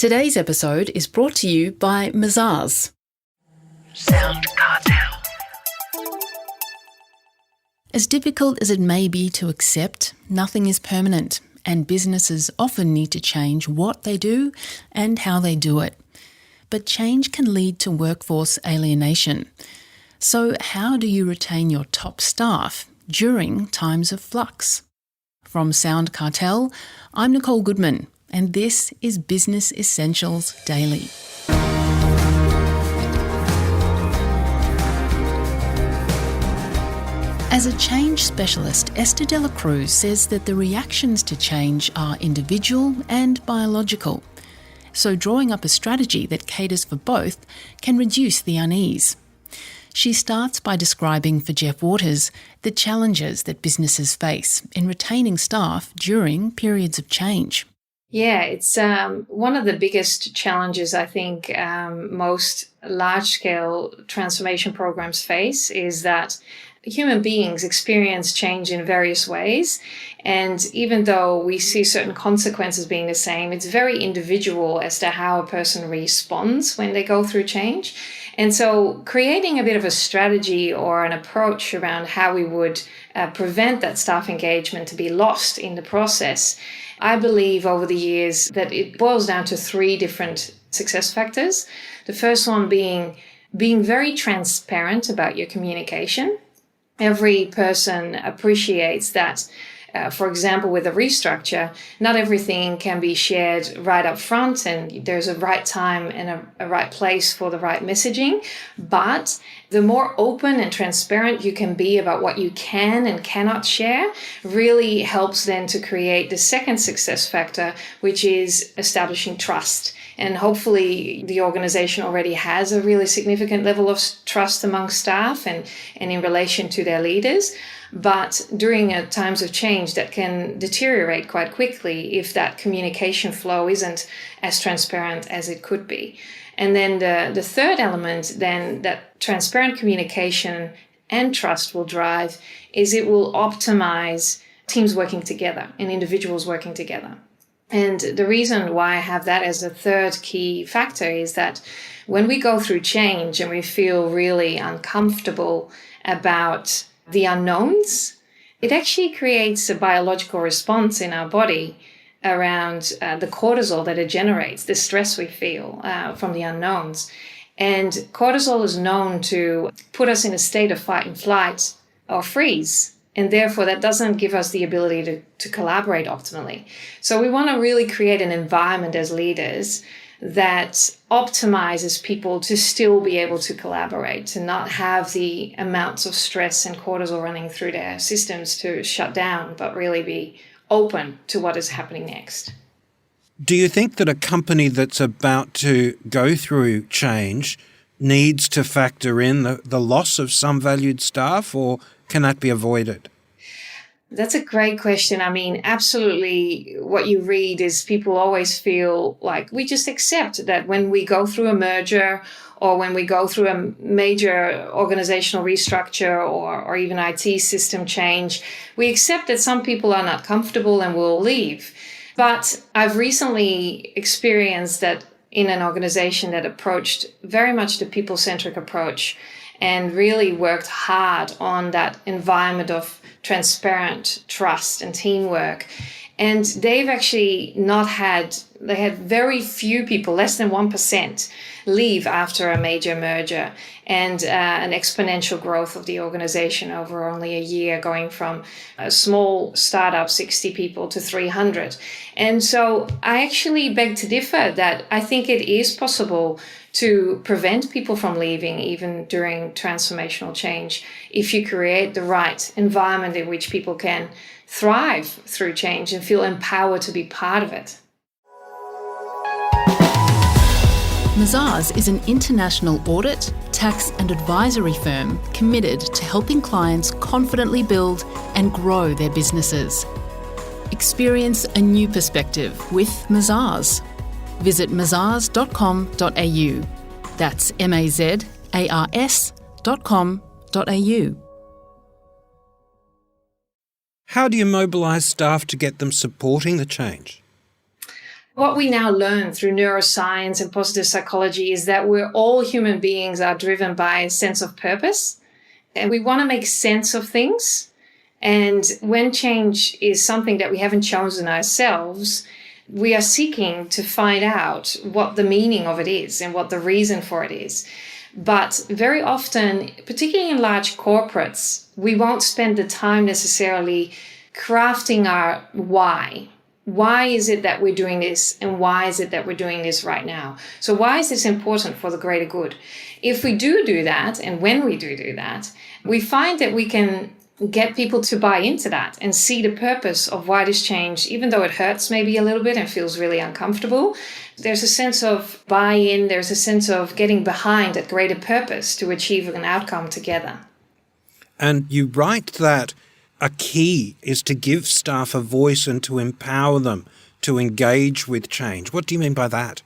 Today's episode is brought to you by Mazars. SoundCartel. As difficult as it may be to accept, nothing is permanent, and businesses often need to change what they do and how they do it. But change can lead to workforce alienation. So how do you retain your top staff during times of flux? From SoundCartel, I'm Nicole Goodman, and this is Business Essentials Daily. As a change specialist, Esther De La Cruz says that the reactions to change are individual and biological. So drawing up a strategy that caters for both can reduce the unease. She starts by describing for Jeff Waters the challenges that businesses face in retaining staff during periods of change. Yeah, it's one of the biggest challenges I think most large-scale transformation programs face is that human beings experience change in various ways. And even though we see certain consequences being the same, it's very individual as to how a person responds when they go through change. And so creating a bit of a strategy or an approach around how we would prevent that staff engagement to be lost in the process, I believe over the years that it boils down to three different success factors. The first one being very transparent about your communication. Every person appreciates that, for example, with a restructure, not everything can be shared right up front and there's a right time and a right place for the right messaging. But the more open and transparent you can be about what you can and cannot share really helps then to create the second success factor, which is establishing trust. And hopefully the organization already has a really significant level of trust among staff and in relation to their leaders. But during times of change, that can deteriorate quite quickly if that communication flow isn't as transparent as it could be. And then the third element then that transparent communication and trust will drive is it will optimize teams working together and individuals working together. And the reason why I have that as a third key factor is that when we go through change and we feel really uncomfortable about the unknowns, it actually creates a biological response in our body around the cortisol that it generates, the stress we feel from the unknowns. And cortisol is known to put us in a state of fight and flight or freeze. And therefore, that doesn't give us the ability to collaborate optimally. So we want to really create an environment as leaders that optimizes people to still be able to collaborate, to not have the amounts of stress and cortisol running through their systems to shut down, but really be open to what is happening next. Do you think that a company that's about to go through change needs to factor in the loss of some valued staff, or can that be avoided? That's a great question. I mean, absolutely what you read is people always feel like we just accept that when we go through a merger or when we go through a major organizational restructure or even IT system change, we accept that some people are not comfortable and will leave. But I've recently experienced that in an organization that approached very much the people-centric approach and really worked hard on that environment of transparent trust and teamwork. And they've actually they had very few people, less than 1%, leave after a major merger and an exponential growth of the organization over only a year, going from a small startup, 60 people, to 300. And so I actually beg to differ that I think it is possible to prevent people from leaving even during transformational change if you create the right environment in which people can thrive through change and feel empowered to be part of it. Mazars is an international audit, tax and advisory firm committed to helping clients confidently build and grow their businesses. Experience a new perspective with Mazars. Visit mazars.com.au. That's mazars.com.au. How do you mobilise staff to get them supporting the change? What we now learn through neuroscience and positive psychology is that we're all human beings are driven by a sense of purpose, and we want to make sense of things. And when change is something that we haven't chosen ourselves, we are seeking to find out what the meaning of it is and what the reason for it is. But very often, particularly in large corporates, we won't spend the time necessarily crafting our why. Why is it that we're doing this, and why is it that we're doing this right now? So why is this important for the greater good? If we do that, and when we do that, we find that we can get people to buy into that and see the purpose of why this change, even though it hurts maybe a little bit and feels really uncomfortable. There's a sense of buy-in, there's a sense of getting behind that greater purpose to achieve an outcome together. And you write that a key is to give staff a voice and to empower them to engage with change. What do you mean by that?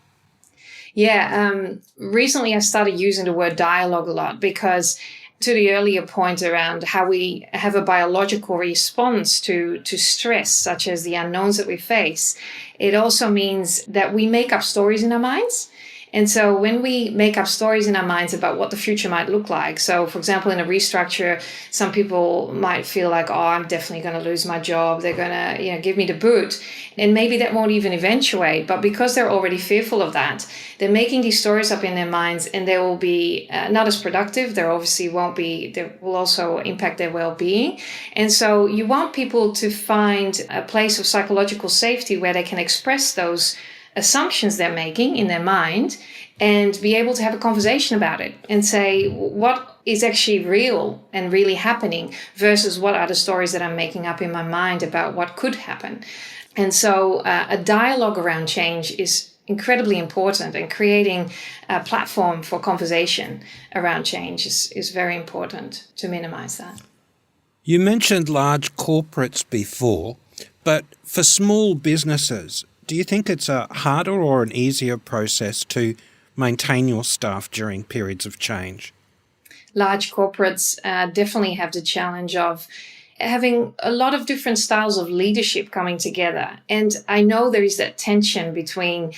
Yeah, recently I started using the word dialogue a lot because to the earlier point around how we have a biological response to stress, such as the unknowns that we face, it also means that we make up stories in our minds. And so when we make up stories in our minds about what the future might look like, so for example, in a restructure, some people might feel like, oh, I'm definitely going to lose my job. They're going to, give me the boot. And maybe that won't even eventuate. But because they're already fearful of that, they're making these stories up in their minds, and they will be not as productive. They will also impact their well-being. And so you want people to find a place of psychological safety where they can express those assumptions they're making in their mind and be able to have a conversation about it and say what is actually real and really happening versus what are the stories that I'm making up in my mind about what could happen. And so a dialogue around change is incredibly important, and creating a platform for conversation around change is very important to minimize that. You mentioned large corporates before, but for small businesses, do you think it's a harder or an easier process to maintain your staff during periods of change? Large corporates definitely have the challenge of having a lot of different styles of leadership coming together. And I know there is that tension between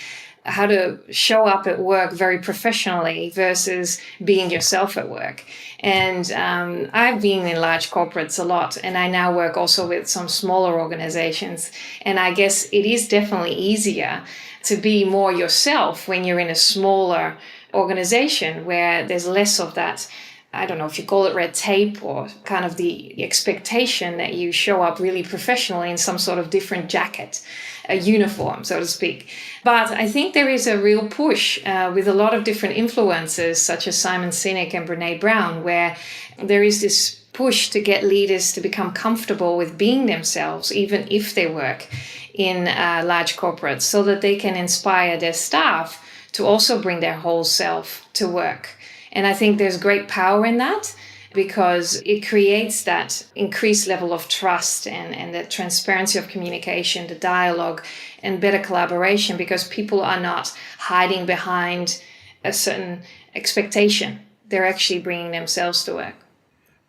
how to show up at work very professionally versus being yourself at work. And I've been in large corporates a lot, and I now work also with some smaller organizations. And I guess it is definitely easier to be more yourself when you're in a smaller organization where there's less of that, I don't know if you call it red tape, or kind of the expectation that you show up really professionally in some sort of different jacket, a uniform, so to speak. But I think there is a real push with a lot of different influencers, such as Simon Sinek and Brene Brown, where there is this push to get leaders to become comfortable with being themselves, even if they work in large corporates, so that they can inspire their staff to also bring their whole self to work. And I think there's great power in that, because it creates that increased level of trust and the transparency of communication, the dialogue, and better collaboration, because people are not hiding behind a certain expectation. They're actually bringing themselves to work.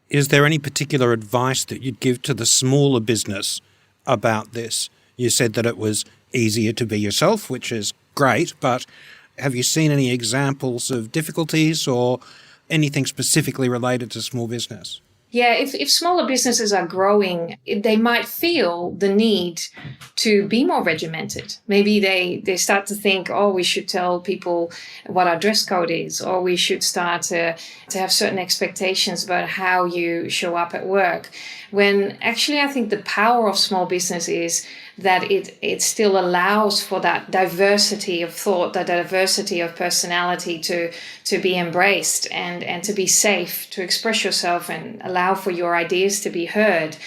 Is there any particular advice that you'd give to the smaller business about this? You said that it was easier to be yourself, which is great, but have you seen any examples of difficulties or anything specifically related to small business? Yeah, if smaller businesses are growing, they might feel the need to be more regimented. Maybe they start to think, oh, we should tell people what our dress code is, or we should start to have certain expectations about how you show up at work. When actually I think the power of small business is that it still allows for that diversity of thought, that diversity of personality to be embraced and to be safe, to express yourself and allow for your ideas to be heard.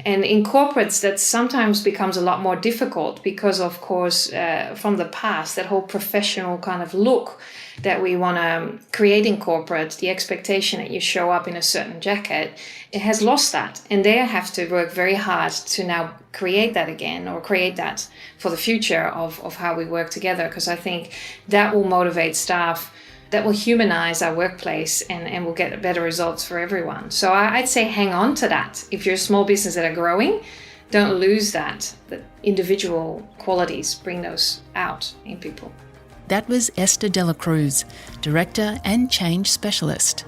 And in corporates, that sometimes becomes a lot more difficult because, of course, from the past, that whole professional kind of look that we want to create in corporate, the expectation that you show up in a certain jacket, it has lost that. And they have to work very hard to now create that again, or create that for the future of how we work together. Because I think that will motivate staff, that will humanize our workplace, and will get better results for everyone. So I'd say hang on to that. If you're a small business that are growing, don't lose that individual qualities, bring those out in people. That was Esther De La Cruz, Director and Change Specialist.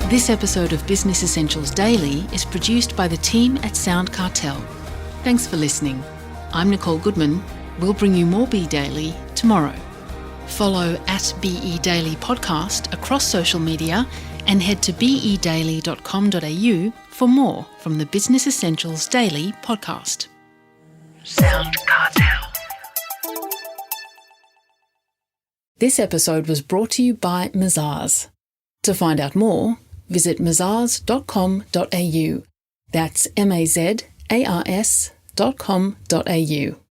This episode of Business Essentials Daily is produced by the team at SoundCartel. Thanks for listening. I'm Nicole Goodman. We'll bring you more Be Daily tomorrow. Follow @BE Daily Podcast across social media and head to bedaily.com.au for more from the Business Essentials Daily podcast. SoundCartel. This episode was brought to you by Mazars. To find out more, visit mazars.com.au. That's mazars.com.au.